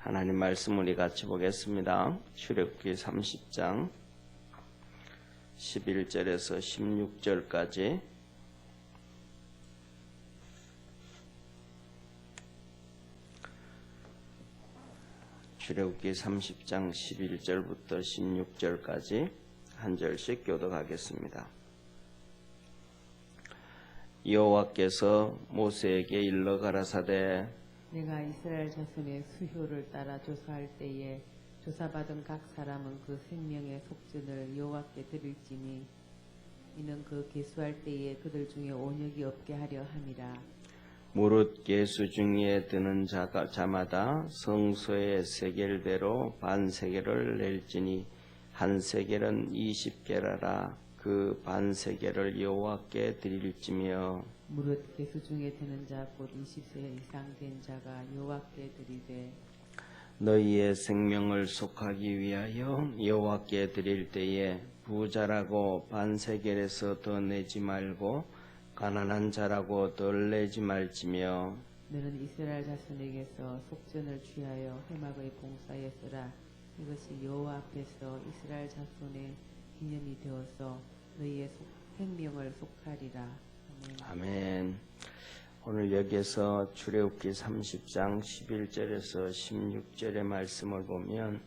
하나님 말씀 우리 같이 보겠습니다. 출애굽기 30장 11절에서 16절까지 출애굽기 30장 11절부터 16절까지 한 절씩 교독하겠습니다. 여호와께서 모세에게 일러 가라사대 내가 이스라엘 자손의 수효를 따라 조사할 때에 조사받은 각 사람은 그 생명의 속전을 여호와께 드릴지니 이는 그 계수할 때에 그들 중에 온역이 없게 하려 함이라. 무릇 계수 중에 드는 자마다 성소의 세겔대로 반 세겔을 낼지니 한 세겔은 20게라라. 그 반 세겔을 여호와께 드릴지며 무릇 계수 중에 드는 자 곧 20세 이상 된 자가 여호와께 드리되 너희의 생명을 속하기 위하여 여호와께 드릴 때에 부자라고 반 세겔에서 더 내지 말고 가난한 자라고 덜 내지 말지며 너는 이스라엘 자손에게서 속전을 취하여 회막의 봉사에 쓰라. 이것이 여호와 앞에서 이스라엘 자손의 기념이 되어서 너희의 생명을 속하리라. 아멘. 오늘 여기에서 출애굽기 30장 11절에서 16절의 말씀을 보면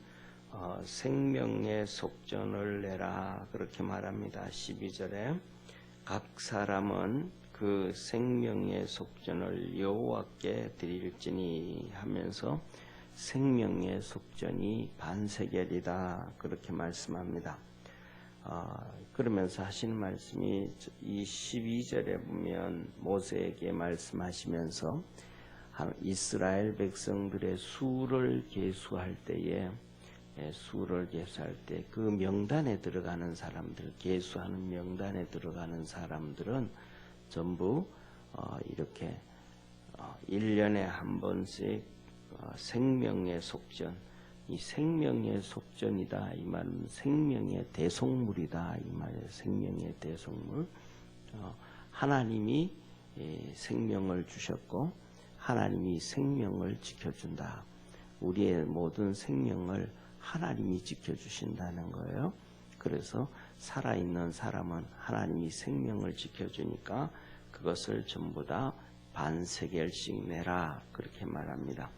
생명의 속전을 내라 그렇게 말합니다. 12절에 각 사람은 그 생명의 속전을 여호와께 드릴지니 하면서 생명의 속전이 반세겔이다 그렇게 말씀합니다. 그러면서 하시는 말씀이 이 12절에 보면 모세에게 말씀하시면서 이스라엘 백성들의 수를 계수할 때에 그 명단에 들어가는 사람들, 계수하는 명단에 들어가는 사람들은 전부 이렇게 1년에 한 번씩 생명의 속전, 이 생명의 속전이다 이 말은 생명의 대속물이다 이 말이에요. 생명의 대속물. 하나님이 생명을 주셨고 하나님이 생명을 지켜준다. 우리의 모든 생명을 하나님이 지켜주신다는 거예요. 그래서 살아있는 사람은 하나님이 생명을 지켜주니까 그것을 전부 다 반세겔씩 내라 그렇게 말합니다.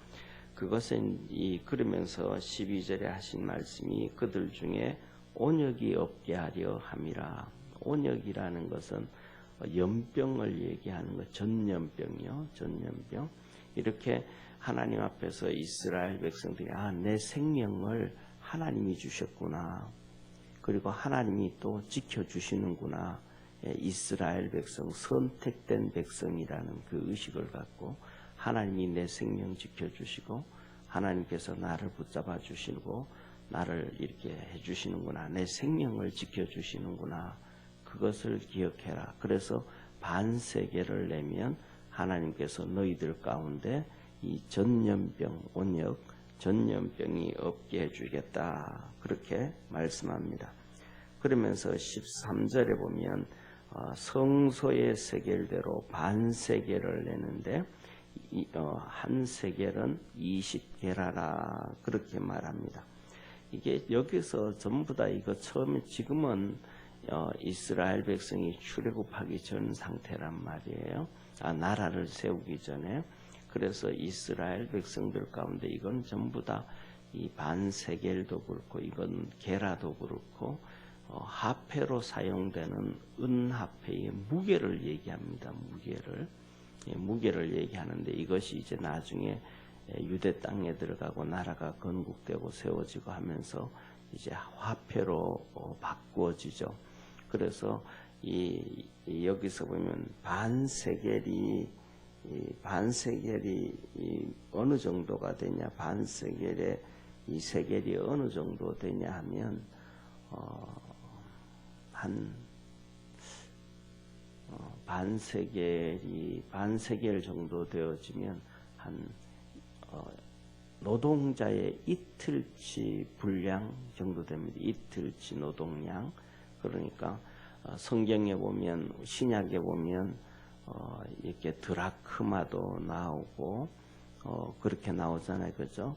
그것은 그러면서 12절에 하신 말씀이 그들 중에 온역이 없게 하려 함이라. 온역이라는 것은 연병을 얘기하는 것, 전염병이요. 전염병. 이렇게 하나님 앞에서 이스라엘 백성들이 내 생명을 하나님이 주셨구나. 그리고 하나님이 또 지켜주시는구나. 이스라엘 백성, 선택된 백성이라는 그 의식을 갖고 하나님이 내 생명 지켜주시고 하나님께서 나를 붙잡아 주시고 나를 이렇게 해주시는구나. 내 생명을 지켜주시는구나. 그것을 기억해라. 그래서 반세겔을 내면 하나님께서 너희들 가운데 이 전염병, 온역, 전염병이 없게 해주겠다. 그렇게 말씀합니다. 그러면서 13절에 보면 성소의 세겔대로 반세겔을 내는데 한 세겔은 20게라라 그렇게 말합니다. 이게 여기서 전부 다 이거 처음에 지금은 이스라엘 백성이 출애굽하기 전 상태란 말이에요. 나라를 세우기 전에. 그래서 이스라엘 백성들 가운데 이건 전부 다 이 반세겔도 그렇고 이건 게라도 그렇고 화폐로 사용되는 은화폐의 무게를 얘기합니다. 무게를 얘기하는데 이것이 이제 나중에 유대 땅에 들어가고 나라가 건국되고 세워지고 하면서 이제 화폐로 바꾸어지죠. 그래서 여기서 보면 반세겔이 어느 정도가 되냐, 반세겔의 이 세겔이 어느 정도 되냐 하면 반세겔 정도 되어지면 노동자의 이틀치 분량 정도 됩니다. 이틀치 노동량. 그러니까 성경에 보면 신약에 보면 이렇게 드라크마도 나오고 그렇게 나오잖아요, 그죠?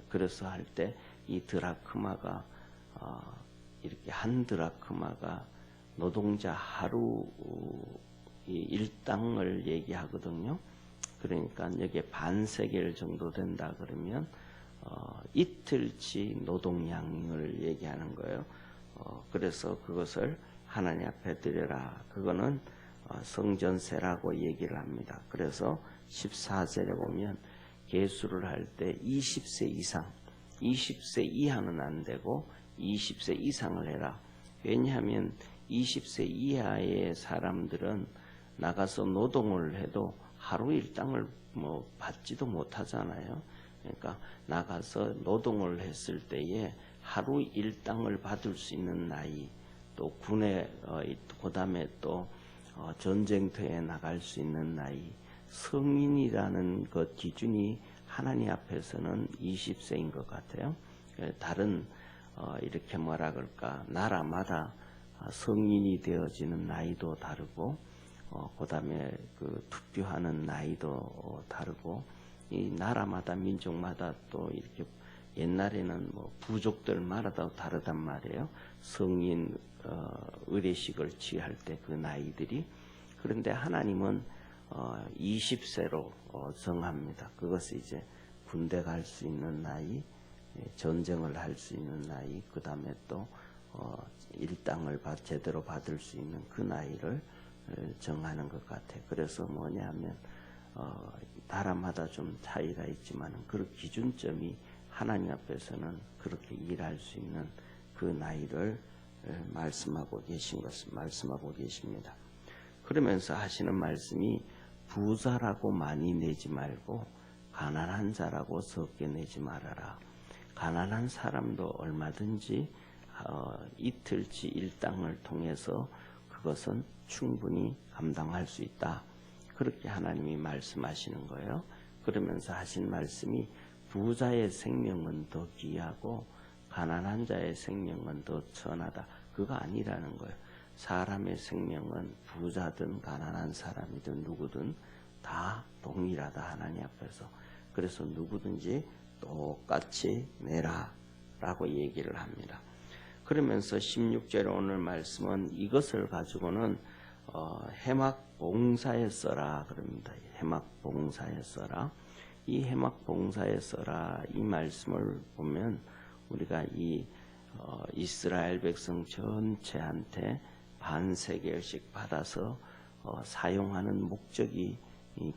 그래서 할 때 이 드라크마가 이렇게 한 드라크마가 노동자 하루 이 일당을 얘기하거든요. 그러니까 여기에 반세겔 정도 된다 그러면 이틀치 노동량을 얘기하는 거예요. 그래서 그것을 하나님 앞에 드려라. 그거는 성전세라고 얘기를 합니다. 그래서 14절에 보면 계수를 할 때 20세 이상, 20세 이하는 안 되고 20세 이상을 해라. 왜냐하면 20세 이하의 사람들은 나가서 노동을 해도 하루 일당을 뭐 받지도 못하잖아요. 그러니까 나가서 노동을 했을 때에 하루 일당을 받을 수 있는 나이, 또 군에 그다음에 또 전쟁터에 나갈 수 있는 나이, 성인이라는 그 기준이 하나님 앞에서는 20세인 것 같아요. 다른 이렇게 뭐라 그럴까, 나라마다 성인이 되어지는 나이도 다르고, 그다음에 그 투표하는 나이도 다르고, 이 나라마다 민족마다 또 이렇게 옛날에는 뭐 부족들마다 다르단 말이에요. 성인 의례식을 취할 때 그 나이들이. 그런데 하나님은 20세로 정합니다. 그것이 이제 군대 갈 수 있는 나이, 전쟁을 할 수 있는 나이, 그 다음에 또 일당을 제대로 받을 수 있는 그 나이를 정하는 것 같아요. 그래서 뭐냐면 나라마다 좀 차이가 있지만 그 기준점이 하나님 앞에서는 그렇게 일할 수 있는 그 나이를 말씀하고 계십니다. 그러면서 하시는 말씀이 부자라고 많이 내지 말고 가난한 자라고 적게 내지 말아라. 가난한 사람도 얼마든지 이틀치 일당을 통해서 그것은 충분히 감당할 수 있다. 그렇게 하나님이 말씀하시는 거예요. 그러면서 하신 말씀이 부자의 생명은 더 귀하고 가난한 자의 생명은 더 천하다. 그거 아니라는 거예요. 사람의 생명은 부자든 가난한 사람이든 누구든 다 동일하다, 하나님 앞에서. 그래서 누구든지 똑같이 내라 라고 얘기를 합니다. 그러면서 16절에 오늘 말씀은 이것을 가지고는 해막 봉사에 써라 그럽니다. 해막 봉사에 써라. 이 해막 봉사에 써라 이 말씀을 보면 우리가 이 이스라엘 백성 전체한테 반세겔씩 받아서 사용하는 목적이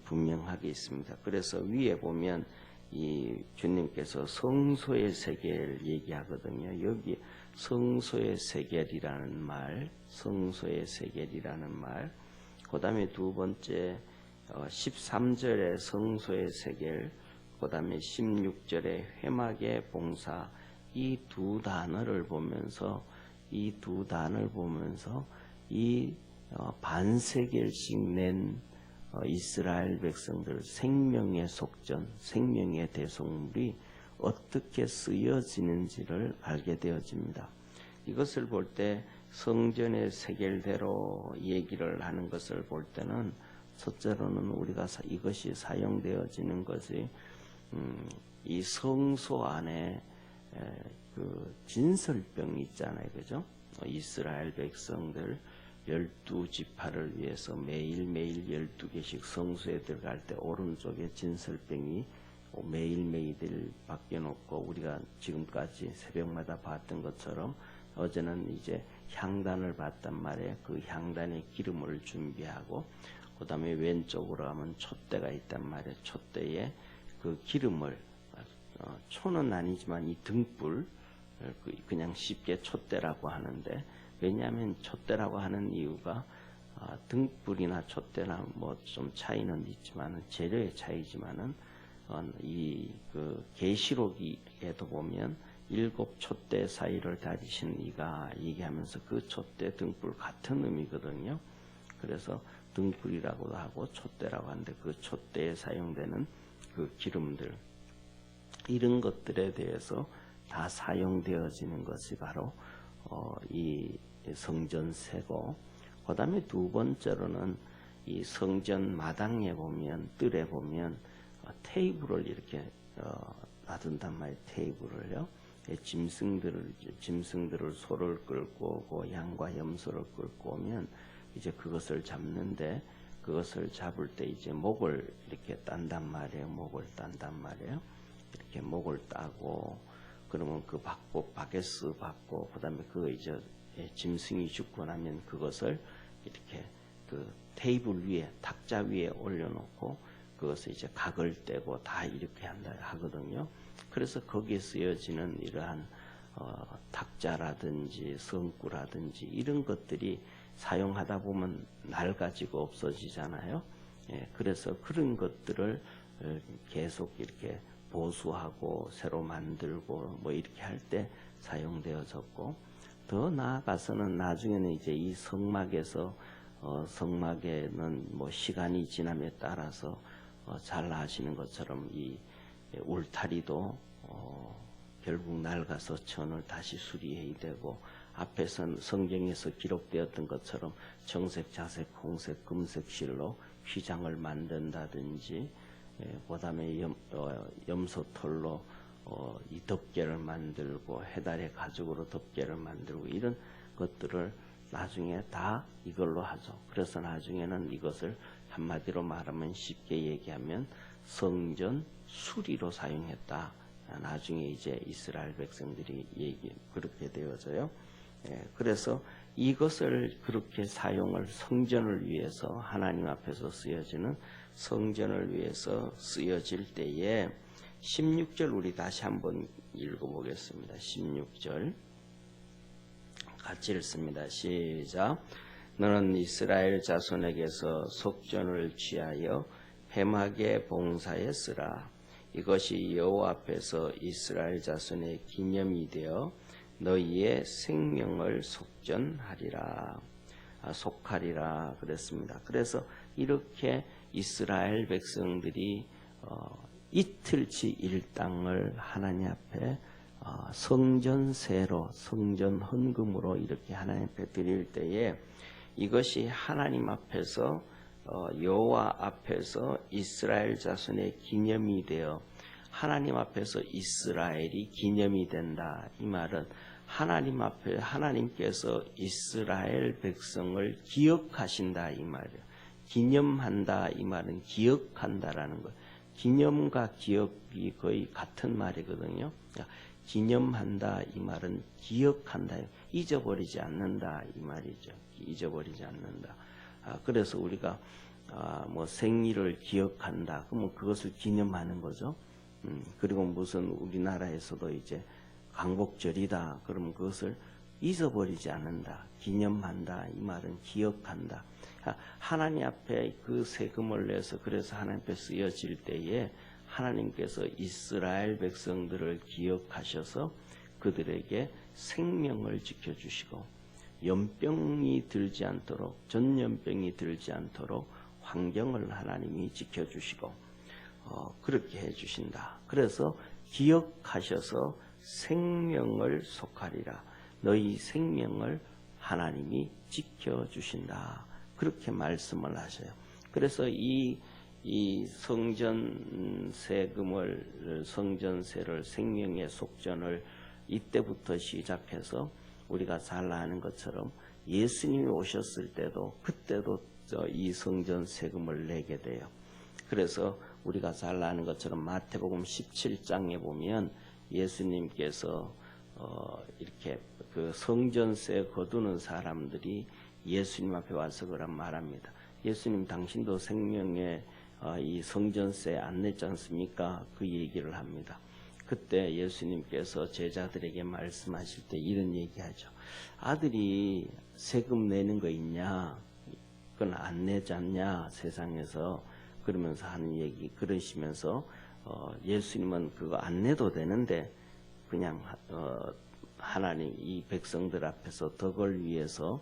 분명하게 있습니다. 그래서 위에 보면 이 주님께서 성소의 세겔 얘기하거든요. 여기 성소의 세겔이라는 말, 성소의 세겔이라는 말, 그 다음에 두 번째 13절에 성소의 세겔, 그 다음에 16절에 회막의 봉사, 이 두 단어를 보면서 이 반세겔씩 낸 이스라엘 백성들 생명의 속전, 생명의 대속물이 어떻게 쓰여지는지를 알게 되어집니다. 이것을 볼 때 성전의 세겔대로 얘기를 하는 것을 볼 때는 첫째로는 우리가 이것이 사용되어지는 것이 이 성소 안에 그 진설병이 있잖아요, 그죠? 이스라엘 백성들 12지파를 위해서 매일매일 12개씩 성소에 들어갈 때 오른쪽에 진설병이 매일매일 바뀌어놓고 우리가 지금까지 새벽마다 봤던 것처럼 어제는 이제 향단을 봤단 말이에요. 그 향단에 기름을 준비하고 그 다음에 왼쪽으로 가면 촛대가 있단 말이에요. 촛대에 그 기름을 초는 아니지만 이 등불 그냥 쉽게 촛대라고 하는데, 왜냐하면 촛대라고 하는 이유가 등불이나 촛대나 뭐 좀 차이는 있지만은 재료의 차이지만은 이 그 계시록에도 보면 7 촛대 사이를 다지신 이가 얘기하면서 그 촛대 등불 같은 의미거든요. 그래서 등불이라고도 하고 촛대라고 하는데 그 촛대에 사용되는 그 기름들, 이런 것들에 대해서 다 사용되어지는 것이 바로 이 성전세고, 그 다음에 두 번째로는 이 성전 마당에 보면, 뜰에 보면 테이블을 이렇게 놔둔단 말이에요. 테이블을요. 짐승들을 소를 끌고 오고 양과 염소를 끌고 오면 이제 그것을 잡는데, 그것을 잡을 때 이제 목을 이렇게 딴단 말이에요. 목을 딴단 말이에요. 이렇게 목을 따고, 그러면 그 바게스 받고, 그 다음에 그 이제 짐승이 죽고 나면 그것을 이렇게 그 테이블 위에, 탁자 위에 올려놓고 그것을 이제 각을 떼고 다 이렇게 한다 하거든요. 그래서 거기에 쓰여지는 이러한 탁자라든지 성구라든지 이런 것들이 사용하다 보면 낡아지고 없어지잖아요. 예, 그래서 그런 것들을 계속 이렇게 보수하고 새로 만들고 뭐 이렇게 할 때 사용되어졌고, 더 나아가서는 나중에는 이제 이 성막에서 성막에는 뭐 시간이 지남에 따라서 잘 아시는 것처럼 이 울타리도 결국 낡아서 천을 다시 수리해야 되고, 앞에선 성경에서 기록되었던 것처럼 정색, 자색, 홍색, 금색 실로 휘장을 만든다든지, 그 다음에 염소털로 이 덮개를 만들고, 해달의 가죽으로 덮개를 만들고, 이런 것들을 나중에 다 이걸로 하죠. 그래서 나중에는 이것을 한마디로 말하면, 쉽게 얘기하면 성전 수리로 사용했다. 나중에 이제 이스라엘 백성들이 그렇게 되어져요. 그래서 이것을 그렇게 사용을, 성전을 위해서, 하나님 앞에서 쓰여지는 성전을 위해서 쓰여질 때에 16절 우리 다시 한번 읽어보겠습니다. 16절 같이 읽습니다. 시작. 너는 이스라엘 자손에게서 속전을 취하여 회막에 봉사에 쓰라. 이것이 여호와 앞에서 이스라엘 자손의 기념이 되어 너희의 생명을 속전하리라. 속하리라 그랬습니다. 그래서 이렇게 이스라엘 백성들이 이틀치 일당을 하나님 앞에 성전세로, 성전 헌금으로 이렇게 하나님 앞에 드릴 때에, 이것이 하나님 앞에서 여호와 앞에서 이스라엘 자손의 기념이 되어 하나님 앞에서 이스라엘이 기념이 된다. 이 말은 하나님 앞에 하나님께서 이스라엘 백성을 기억하신다 이 말이에요. 기념한다 이 말은 기억한다라는 거예요. 기념과 기억이 거의 같은 말이거든요. 기념한다 이 말은 기억한다, 잊어버리지 않는다 이 말이죠. 잊어버리지 않는다. 그래서 우리가 뭐 생일을 기억한다, 그러면 그것을 기념하는 거죠. 그리고 무슨 우리나라에서도 이제 광복절이다, 그러면 그것을 잊어버리지 않는다, 기념한다 이 말은 기억한다. 하나님 앞에 그 세금을 내서, 그래서 하나님 앞에 쓰여질 때에 하나님께서 이스라엘 백성들을 기억하셔서 그들에게 생명을 지켜주시고, 연병이 들지 않도록, 전염병이 들지 않도록 환경을 하나님이 지켜주시고 그렇게 해주신다. 그래서 기억하셔서 생명을 속하리라. 너희 생명을 하나님이 지켜주신다. 그렇게 말씀을 하셔요. 그래서 이 성전 세금을, 성전세를, 생명의 속전을 이때부터 시작해서 우리가 잘 아는 것처럼 예수님이 오셨을 때도, 그때도 이 성전 세금을 내게 돼요. 그래서 우리가 잘 아는 것처럼 마태복음 17장에 보면 예수님께서 이렇게 그 성전세 거두는 사람들이 예수님 앞에 와서 그런 말합니다. 예수님, 당신도 생명의 이 성전세 안 냈지 않습니까? 그 얘기를 합니다. 그때 예수님께서 제자들에게 말씀하실 때 이런 얘기하죠. 아들이 세금 내는 거 있냐? 그건 안 내지 않냐? 세상에서. 그러면서 하는 얘기, 그러시면서 예수님은 그거 안 내도 되는데 그냥 하나님 이 백성들 앞에서 덕을 위해서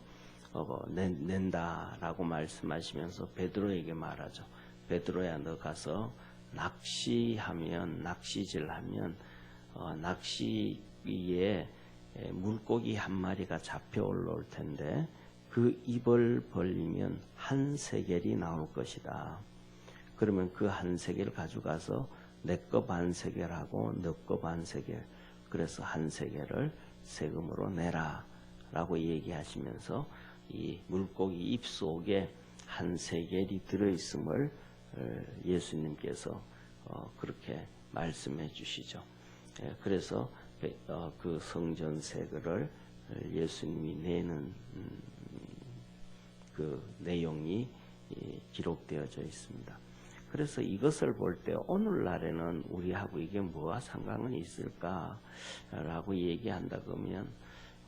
낸다라고 말씀하시면서 베드로에게 말하죠. 베드로야, 너 가서 낚시질하면 낚시기에 물고기 한 마리가 잡혀 올라올 텐데 그 입을 벌리면 한 세겔이 나올 것이다. 그러면 그 한 세겔 가져가서 내 거 반 세겔하고 너 거 반 세겔, 그래서 한 세겔을 세금으로 내라 라고 얘기하시면서 이 물고기 입 속에 한 세겔이 들어있음을 예수님께서 그렇게 말씀해 주시죠. 그래서 그 성전 세금을 예수님이 내는 그 내용이 기록되어져 있습니다. 그래서 이것을 볼 때 오늘날에는 우리하고 이게 뭐와 상관이 있을까라고 얘기한다 그러면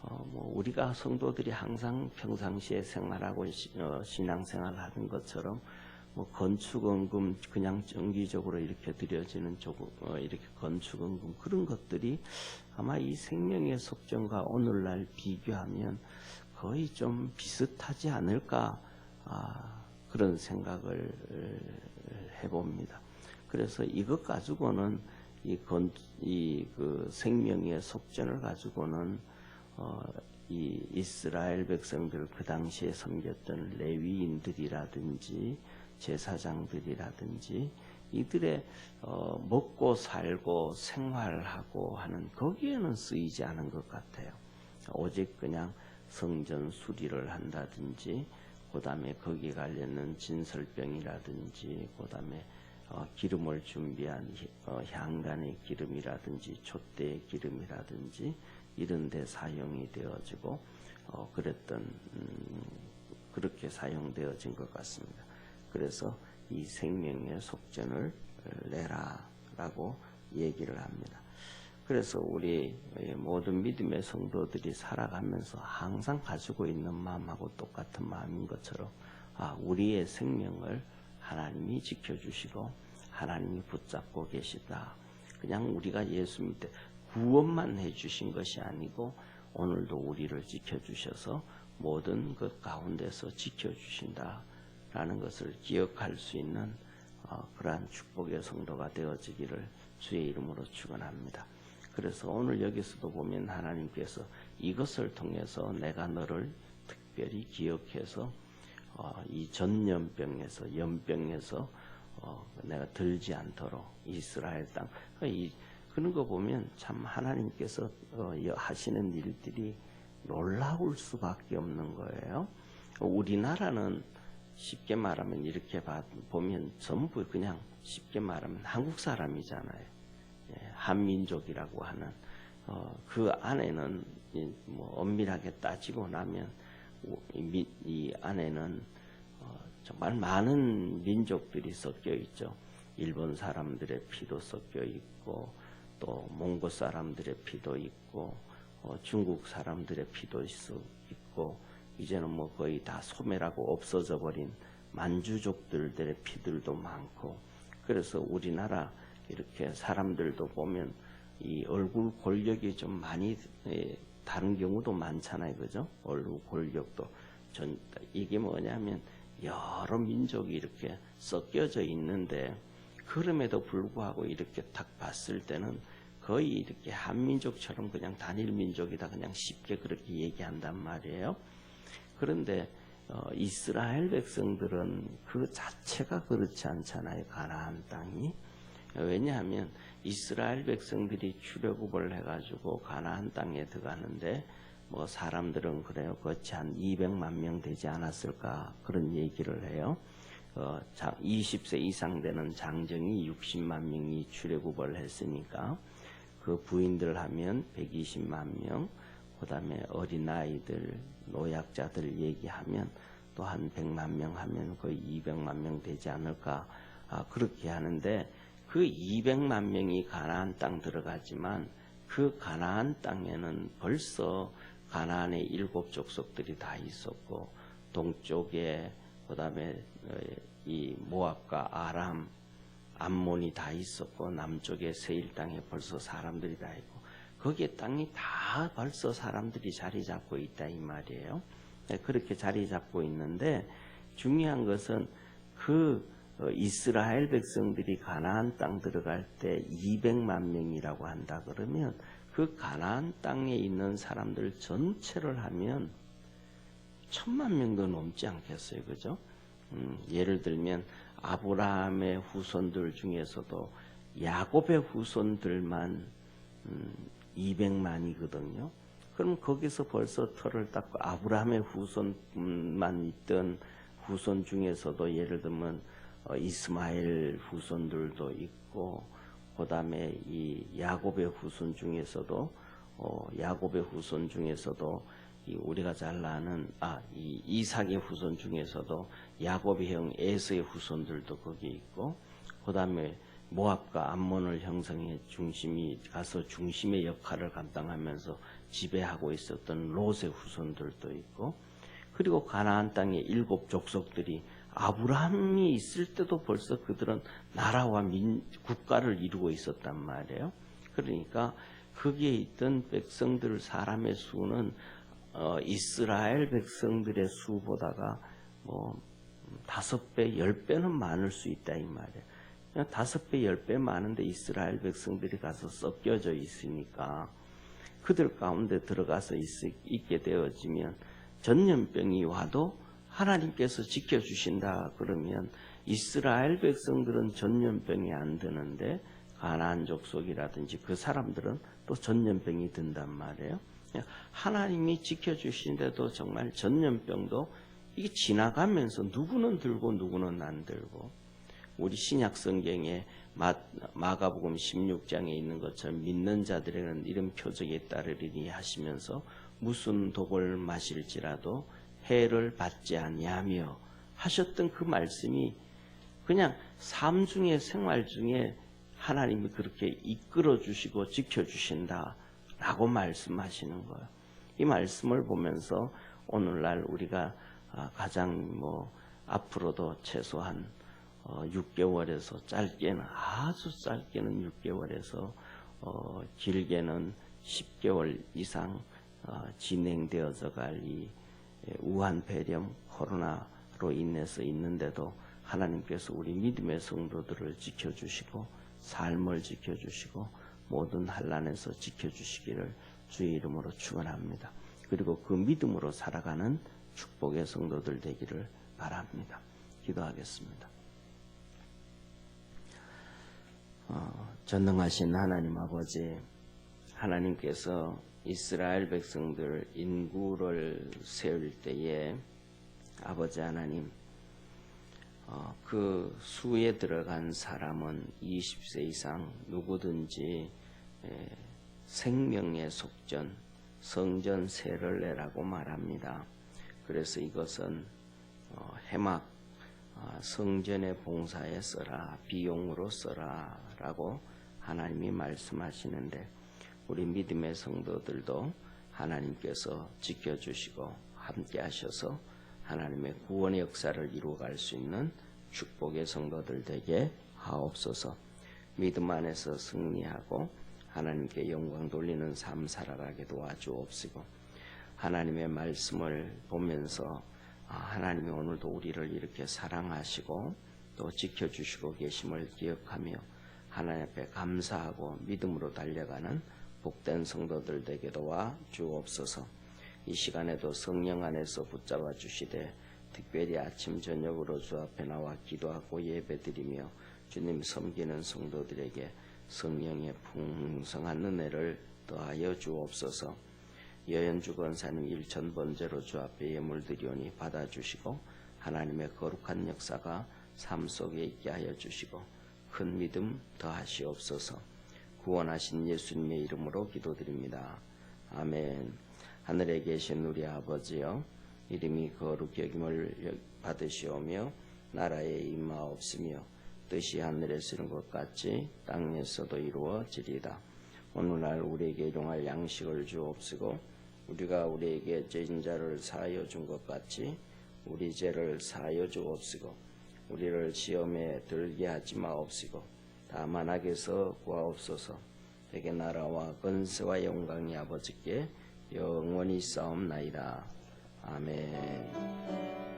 뭐 우리가 성도들이 항상 평상시에 생활하고 신앙생활 하는 것처럼 뭐 건축원금 그냥 정기적으로 이렇게 드려지는 이렇게 건축원금 그런 것들이 아마 이 생명의 속전과 오늘날 비교하면 거의 좀 비슷하지 않을까 그런 생각을 해봅니다. 그래서 이것 가지고는 그 생명의 속전을 가지고는 이 이스라엘 백성들 그 당시에 섬겼던 레위인들이라든지 제사장들이라든지 이들의 먹고 살고 생활하고 하는 거기에는 쓰이지 않은 것 같아요. 오직 그냥 성전 수리를 한다든지 그 다음에 거기에 관련된 진설병이라든지 그 다음에 기름을 준비한 향단의 기름이라든지 촛대의 기름이라든지 이런 데 사용이 되어지고 그렇게 사용되어진 것 같습니다. 그래서 이 생명의 속전을 내라라고 얘기를 합니다. 그래서 우리 모든 믿음의 성도들이 살아가면서 항상 가지고 있는 마음하고 똑같은 마음인 것처럼 우리의 생명을 하나님이 지켜주시고 하나님이 붙잡고 계시다. 그냥 우리가 예수 믿을 때 구원만 해주신 것이 아니고 오늘도 우리를 지켜주셔서 모든 것 가운데서 지켜주신다라는 것을 기억할 수 있는 그러한 축복의 성도가 되어지기를 주의 이름으로 축원합니다. 그래서 오늘 여기서도 보면 하나님께서 이것을 통해서 내가 너를 특별히 기억해서 이 전염병에서 연병에서 내가 들지 않도록 이스라엘 땅 그런 거 보면 참 하나님께서 하시는 일들이 놀라울 수밖에 없는 거예요. 우리나라는 쉽게 말하면 이렇게 보면 전부 그냥 쉽게 말하면 한국 사람이잖아요. 한민족이라고 하는 그 안에는 뭐 엄밀하게 따지고 나면 이 안에는 정말 많은 민족들이 섞여 있죠. 일본 사람들의 피도 섞여 있고 또 몽고 사람들의 피도 있고 중국 사람들의 피도 있고 이제는 뭐 거의 다 소멸하고 없어져 버린 만주족들의 피들도 많고 그래서 우리나라 이렇게 사람들도 보면 이 얼굴 골격이 좀 많이 다른 경우도 많잖아요. 그죠? 얼굴 골격도 이게 뭐냐면 여러 민족이 이렇게 섞여져 있는데 그럼에도 불구하고 이렇게 딱 봤을 때는 거의 이렇게 한민족처럼 그냥 단일 민족이다 그냥 쉽게 그렇게 얘기한단 말이에요. 그런데 이스라엘 백성들은 그 자체가 그렇지 않잖아요. 가나안 땅이. 왜냐하면 이스라엘 백성들이 출애굽을 해가지고 가나안 땅에 들어가는데 뭐 사람들은 그래요. 거치 한 200만 명 되지 않았을까 그런 얘기를 해요. 20세 이상 되는 장정이 60만 명이 출애굽을 했으니까 그 부인들 하면 120만 명, 그 다음에 어린아이들, 노약자들 얘기하면 또 한 100만 명 하면 거의 200만 명 되지 않을까 그렇게 하는데 그 200만 명이 가나안 땅 들어가지만 그 가나안 땅에는 벌써 가나안의 7 족속들이 다 있었고 동쪽에 그 다음에 이 모압과 아람, 암몬이 다 있었고 남쪽에 세일 땅에 벌써 사람들이 다 있고 거기에 땅이 다 벌써 사람들이 자리 잡고 있다 이 말이에요. 그렇게 자리 잡고 있는데 중요한 것은 그 이스라엘 백성들이 가나안 땅 들어갈 때 200만 명이라고 한다 그러면 그 가나안 땅에 있는 사람들 전체를 하면 1000만 명도 넘지 않겠어요. 그죠? 예를 들면 아브라함의 후손들 중에서도 야곱의 후손들만 200만이거든요. 그럼 거기서 벌써 털을 닦고 아브라함의 후손만 있던 후손 중에서도 예를 들면 이스마엘 후손들도 있고, 그 다음에 이 야곱의 후손 중에서도 이 우리가 잘 아는 이 이삭의 후손 중에서도 야곱의 형 에서의 후손들도 거기 있고, 그 다음에 모압과 암몬을 형성해 중심의 역할을 감당하면서 지배하고 있었던 롯의 후손들도 있고, 그리고 가나안 땅의 7 족속들이 아브라함이 있을 때도 벌써 그들은 나라와 국가를 이루고 있었단 말이에요. 그러니까 거기에 있던 백성들 사람의 수는 이스라엘 백성들의 수보다가 5배, 10배는 많을 수 있다 이 말이에요. 5배, 10배 많은데 이스라엘 백성들이 가서 섞여져 있으니까 그들 가운데 들어가서 있게 되어지면 전염병이 와도 하나님께서 지켜주신다 그러면 이스라엘 백성들은 전염병이 안 드는데 가나안 족속이라든지 그 사람들은 또 전염병이 든단 말이에요. 하나님이 지켜주신데도 정말 전염병도 이게 지나가면서 누구는 들고 누구는 안 들고, 우리 신약 성경에 마가복음 16장에 있는 것처럼 믿는 자들에게는 이런 표적에 따르리니 하시면서 무슨 독을 마실지라도 해를 받지 아니하며 하셨던 그 말씀이 그냥 삶 중에 생활 중에 하나님이 그렇게 이끌어 주시고 지켜 주신다라고 말씀하시는 거예요. 이 말씀을 보면서 오늘날 우리가 가장 앞으로도 최소한 6개월에서 짧게는 아주 짧게는 6개월에서 길게는 10개월 이상 진행되어져 갈 이 우한 폐렴 코로나로 인해서 있는데도 하나님께서 우리 믿음의 성도들을 지켜주시고 삶을 지켜주시고 모든 환난에서 지켜주시기를 주의 이름으로 축원합니다. 그리고 그 믿음으로 살아가는 축복의 성도들 되기를 바랍니다. 기도하겠습니다. 전능하신 하나님 아버지, 하나님께서 이스라엘 백성들 인구를 세울 때에 아버지 하나님 그 수에 들어간 사람은 20세 이상 누구든지 생명의 속전 성전 세를 내라고 말합니다. 그래서 이것은 해막 성전의 봉사에 써라, 비용으로 써라 라고 하나님이 말씀하시는데, 우리 믿음의 성도들도 하나님께서 지켜주시고 함께 하셔서 하나님의 구원의 역사를 이루어갈 수 있는 축복의 성도들 되게 하옵소서. 믿음 안에서 승리하고 하나님께 영광 돌리는 삶 살아가게 도와주옵시고, 하나님의 말씀을 보면서 하나님이 오늘도 우리를 이렇게 사랑하시고 또 지켜주시고 계심을 기억하며 하나님 앞에 감사하고 믿음으로 달려가는 복된 성도들 되게 도와 주옵소서. 이 시간에도 성령 안에서 붙잡아 주시되 특별히 아침 저녁으로 주 앞에 나와 기도하고 예배드리며 주님 섬기는 성도들에게 성령의 풍성한 은혜를 더하여 주옵소서. 여현주 권사님 1000번째로 주 앞에 예물드리오니 받아주시고 하나님의 거룩한 역사가 삶 속에 있게 하여 주시고 큰 믿음 더하시옵소서. 구원하신 예수님의 이름으로 기도드립니다. 아멘. 하늘에 계신 우리 아버지여, 이름이 거룩히 여김을 받으시오며 나라에 임하옵시며 뜻이 하늘에서 이룬 것 같이 땅에서도 이루어지리이다. 오늘날 우리에게 일용할 양식을 주옵시고 우리가 우리에게 죄진 자를 사하여 준 것 같이 우리 죄를 사하여 주옵시고 우리를 시험에 들게 하지 마옵시고 다만 악에서 구하옵소서. 대개 나라와 권세와 영광이 아버지께 영원히 싸움나이다. 아멘.